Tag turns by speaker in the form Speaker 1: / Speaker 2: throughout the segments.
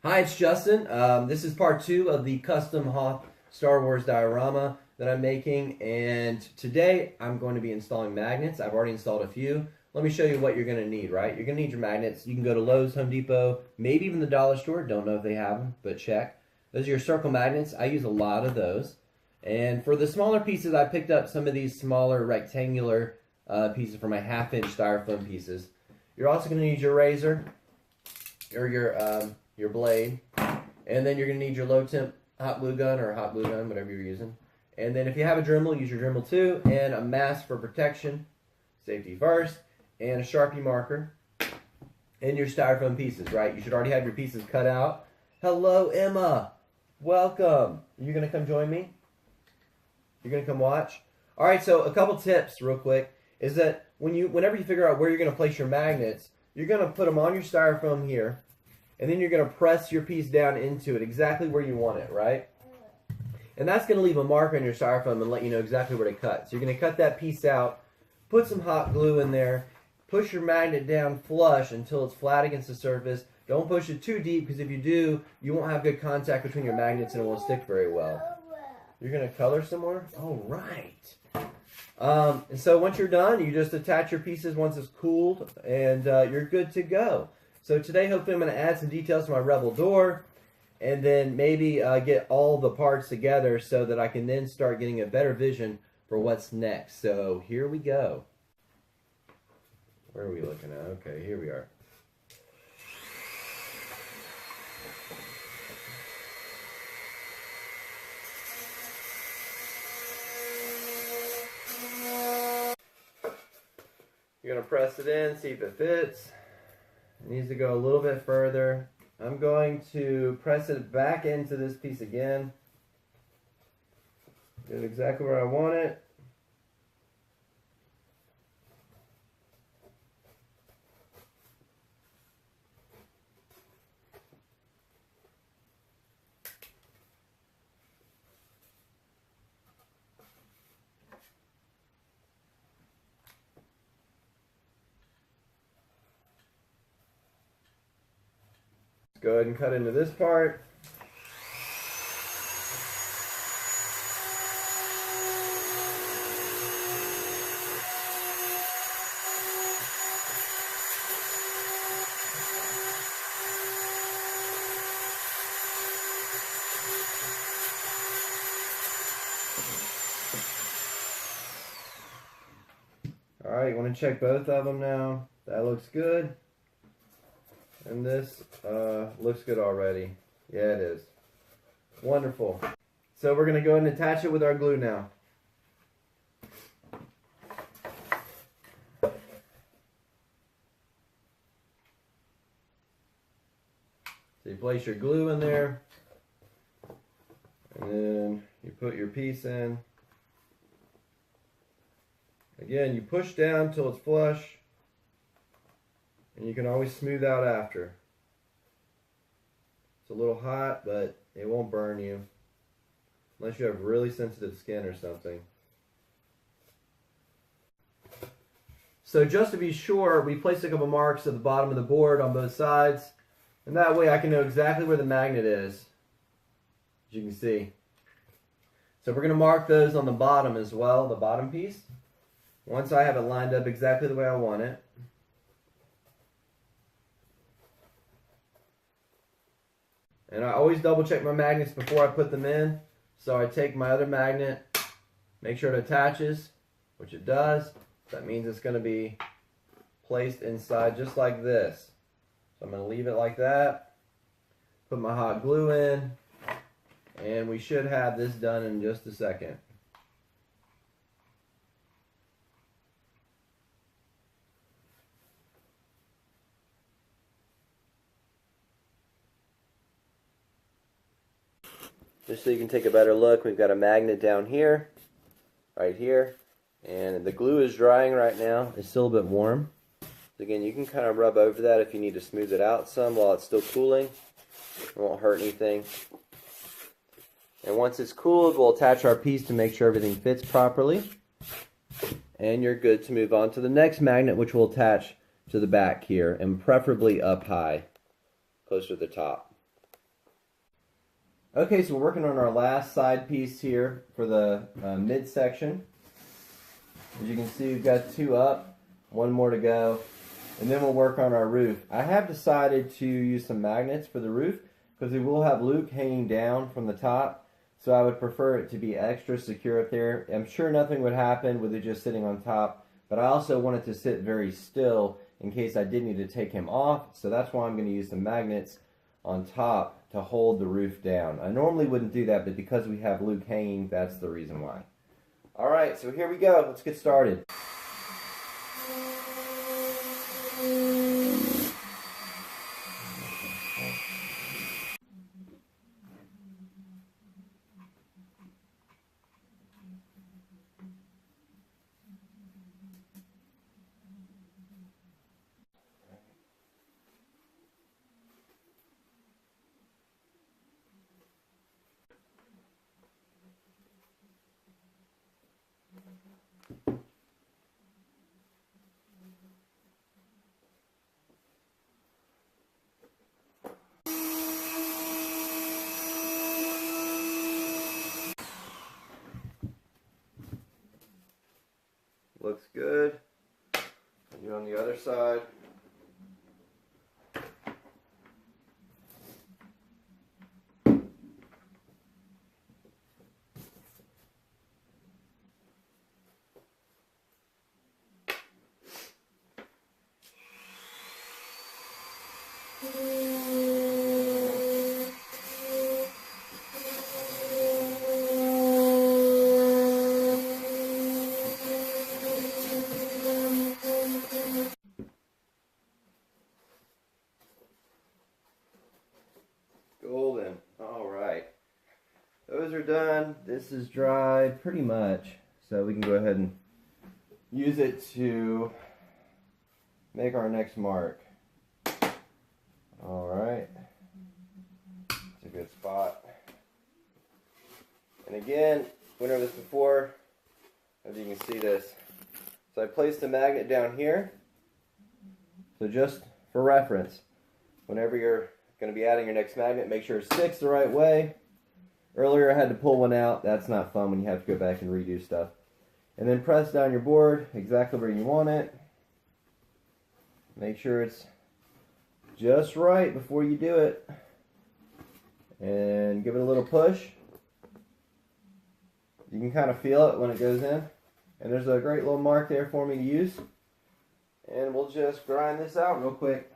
Speaker 1: Hi, it's Justin. This is part 2 of the custom Hoth Star Wars diorama that I'm making, and today I'm going to be installing magnets. I've already installed a few. Let me show you what you're going to need, right? You're going to need your magnets. You can go to Lowe's, Home Depot, maybe even the dollar store. Don't know if they have them, but check. Those are your circle magnets. I use a lot of those. And for the smaller pieces, I picked up some of these smaller rectangular pieces for my half-inch styrofoam pieces. You're also going to need your razor, or your blade, and then you're going to need your low temp hot glue gun or hot glue gun, whatever you're using. And then if you have a Dremel, use your Dremel too, and a mask for protection, safety first, and a Sharpie marker, and your styrofoam pieces, right? You should already have your pieces cut out. Hello, Emma. Welcome. Are you going to come join me? You're going to come watch? All right, so a couple tips real quick is that whenever you figure out where you're going to place your magnets, you're going to put them on your styrofoam here, and then you're going to press your piece down into it exactly where you want it, right? And that's going to leave a mark on your styrofoam and let you know exactly where to cut. So you're going to cut that piece out, put some hot glue in there, push your magnet down flush until it's flat against the surface. Don't push it too deep, because if you do, you won't have good contact between your magnets and it won't stick very well. You're going to color some more? All right. And so once you're done, you just attach your pieces once it's cooled, and you're good to go. So today, hopefully, I'm going to add some details to my Rebel door, and then maybe get all the parts together so that I can then start getting a better vision for what's next. So here we go. Where are we looking at? Okay, here we are. You're going to press it in, see if it fits. It needs to go a little bit further. I'm going to press it back into this piece again. Get it exactly where I want it. Go ahead and cut into this part. All right, you want to check both of them now. That looks good. And this looks good already. Yeah, it is. Wonderful. So we're going to go ahead and attach it with our glue now. So you place your glue in there, and then you put your piece in. Again, you push down until it's flush. And you can always smooth out after. It's a little hot, but it won't burn you. Unless you have really sensitive skin or something. So just to be sure, we placed a couple marks at the bottom of the board on both sides. And that way I can know exactly where the magnet is. As you can see. So we're going to mark those on the bottom as well, the bottom piece. Once I have it lined up exactly the way I want it. And I always double check my magnets before I put them in. So I take my other magnet, make sure it attaches, which it does. That means it's going to be placed inside just like this. So I'm going to leave it like that, put my hot glue in, and we should have this done in just a second. Just so you can take a better look, we've got a magnet down here, right here, and the glue is drying right now. It's still a bit warm. So again, you can kind of rub over that if you need to smooth it out some while it's still cooling. It won't hurt anything. And once it's cooled, we'll attach our piece to make sure everything fits properly. And you're good to move on to the next magnet, which will attach to the back here, and preferably up high, close to the top. Okay, so we're working on our last side piece here for the midsection. As you can see, we've got 2 up, 1 more to go, and then we'll work on our roof. I have decided to use some magnets for the roof because we will have Luke hanging down from the top, so I would prefer it to be extra secure up there. I'm sure nothing would happen with it just sitting on top, but I also want it to sit very still in case I did need to take him off, so that's why I'm going to use some magnets on top to hold the roof down. I normally wouldn't do that, but because we have Luke hanging, that's the reason why. Alright, so here we go. Let's get started. Looks good. Do on the other side. Golden. Alright. Those are done. This is dried pretty much. So we can go ahead and use it to make our next mark. Alright. It's a good spot. And again, went over this before. As you can see this. So I placed the magnet down here. So just for reference, whenever you're going to be adding your next magnet, make sure it sticks the right way. Earlier I had to pull one out. That's not fun when you have to go back and redo stuff. And then press down your board exactly where you want it. Make sure it's just right before you do it. And give it a little push. You can kind of feel it when it goes in. And there's a great little mark there for me to use. And we'll just grind this out real quick.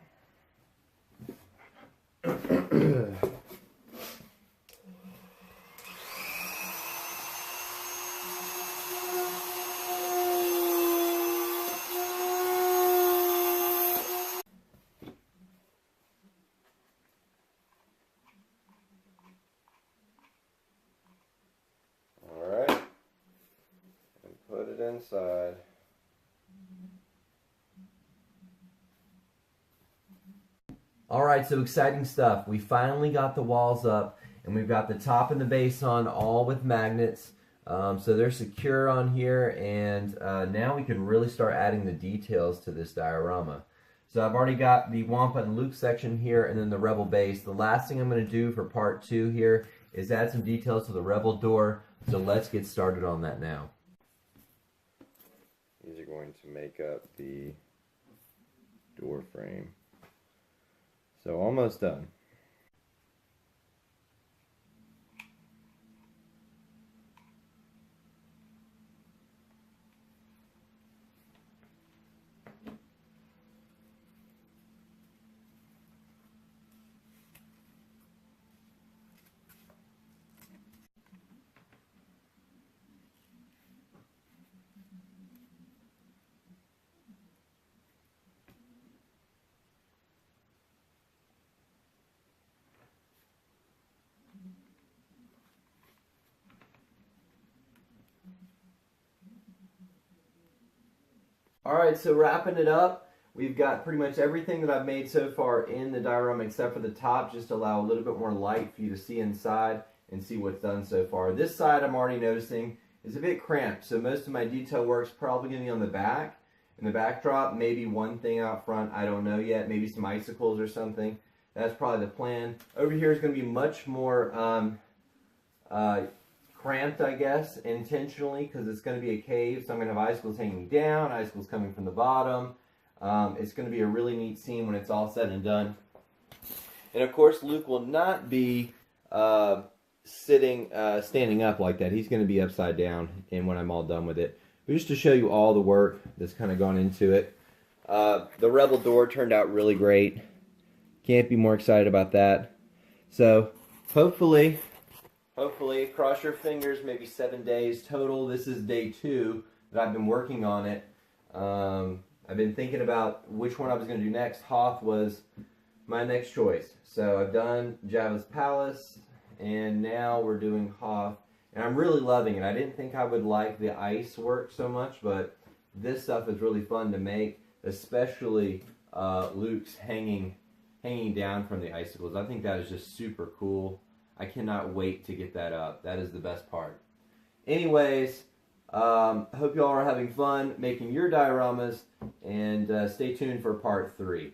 Speaker 1: Alright. And put it inside. Alright, so exciting stuff. We finally got the walls up, and we've got the top and the base on, all with magnets. So they're secure on here, and now we can really start adding the details to this diorama. So I've already got the Wampa and Luke section here, and then the Rebel base. The last thing I'm going to do for part 2 here is add some details to the Rebel door. So let's get started on that now. These are going to make up the door frame. So almost done. Alright, so wrapping it up, we've got pretty much everything that I've made so far in the diorama except for the top, just to allow a little bit more light for you to see inside and see what's done so far. This side I'm already noticing is a bit cramped, so most of my detail work's probably going to be on the back. In the backdrop, maybe one thing out front, I don't know yet, maybe some icicles or something. That's probably the plan. Over here is going to be much more cramped, I guess, intentionally, because it's going to be a cave, so I'm going to have icicles hanging down, icicles coming from the bottom. It's going to be a really neat scene when it's all said and done. And of course, Luke will not be standing up like that. He's going to be upside down and when I'm all done with it. But just to show you all the work that's kind of gone into it. The Rebel door turned out really great. Can't be more excited about that. So hopefully, cross your fingers, maybe 7 days total. This is day 2 that I've been working on it. I've been thinking about which one I was going to do next. Hoth was my next choice. So I've done Java's Palace, and now we're doing Hoth. And I'm really loving it. I didn't think I would like the ice work so much, but this stuff is really fun to make, especially Luke's hanging down from the icicles. I think that is just super cool. I cannot wait to get that up. That is the best part. Anyways, hope y'all are having fun making your dioramas, and stay tuned for part 3.